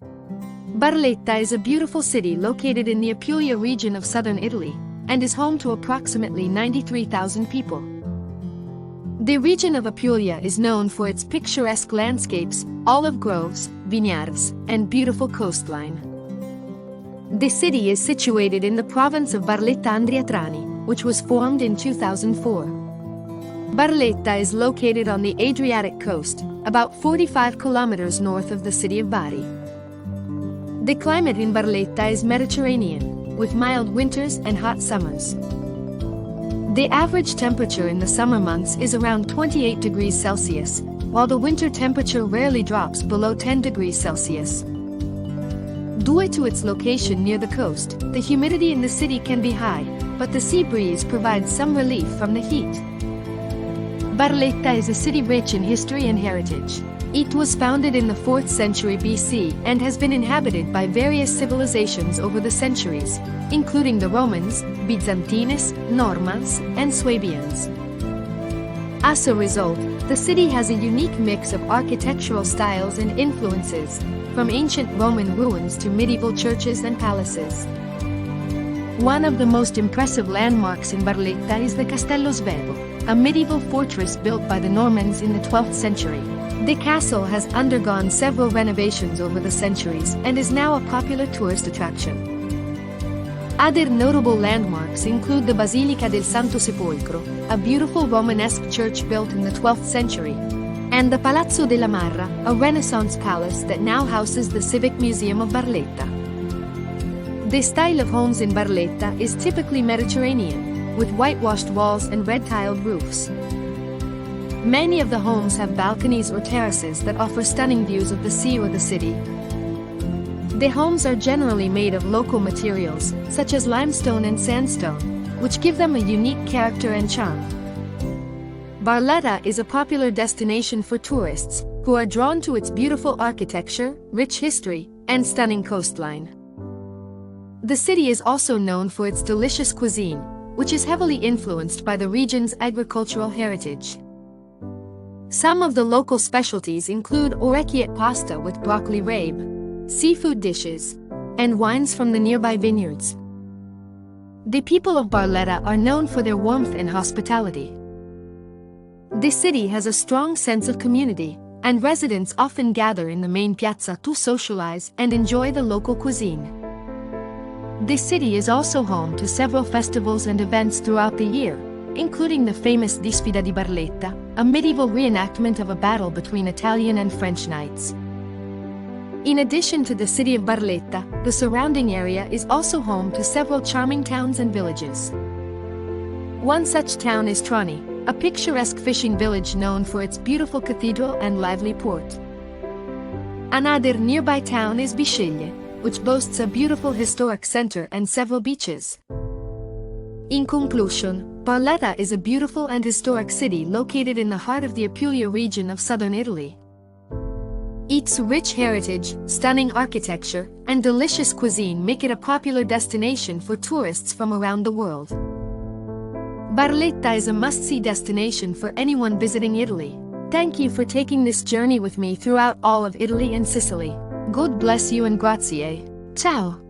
Barletta is a beautiful city located in the Apulia region of southern Italy, and is home to approximately 93,000 people. The region of Apulia is known for its picturesque landscapes, olive groves, vineyards, and beautiful coastline. The city is situated in the province of Barletta-Andria-Trani, which was formed in 2004. Barletta is located on the Adriatic coast, about 45 kilometers north of the city of Bari. The climate in Barletta is Mediterranean, with mild winters and hot summers. The average temperature in the summer months is around 28 degrees Celsius, while the winter temperature rarely drops below 10 degrees Celsius. Due to its location near the coast, the humidity in the city can be high, but the sea breeze provides some relief from the heat. Barletta is a city rich in history and heritage. It was founded in the 4th century BC and has been inhabited by various civilizations over the centuries, including the Romans, Byzantines, Normans, and Swabians. As a result, the city has a unique mix of architectural styles and influences, from ancient Roman ruins to medieval churches and palaces. One of the most impressive landmarks in Barletta is the Castello Svevo, a medieval fortress built by the Normans in the 12th century. The castle has undergone several renovations over the centuries and is now a popular tourist attraction. Other notable landmarks include the Basilica del Santo Sepolcro, a beautiful Romanesque church built in the 12th century, and the Palazzo della Marra, a Renaissance palace that now houses the Civic Museum of Barletta. The style of homes in Barletta is typically Mediterranean, with whitewashed walls and red-tiled roofs. Many of the homes have balconies or terraces that offer stunning views of the sea or the city. The homes are generally made of local materials, such as limestone and sandstone, which give them a unique character and charm. Barletta is a popular destination for tourists, who are drawn to its beautiful architecture, rich history, and stunning coastline. The city is also known for its delicious cuisine, which is heavily influenced by the region's agricultural heritage. Some of the local specialties include orecchiette pasta with broccoli rabe, seafood dishes, and wines from the nearby vineyards. The people of Barletta are known for their warmth and hospitality. The city has a strong sense of community, and residents often gather in the main piazza to socialize and enjoy the local cuisine. The city is also home to several festivals and events throughout the year, including the famous Disfida di Barletta, a medieval reenactment of a battle between Italian and French knights. In addition to the city of Barletta, the surrounding area is also home to several charming towns and villages. One such town is Trani, a picturesque fishing village known for its beautiful cathedral and lively port. Another nearby town is Bisceglie, which boasts a beautiful historic center and several beaches. In conclusion, Barletta is a beautiful and historic city located in the heart of the Apulia region of southern Italy. Its rich heritage, stunning architecture, and delicious cuisine make it a popular destination for tourists from around the world. Barletta is a must-see destination for anyone visiting Italy. Thank you for taking this journey with me throughout all of Italy and Sicily. God bless you and grazie. Ciao!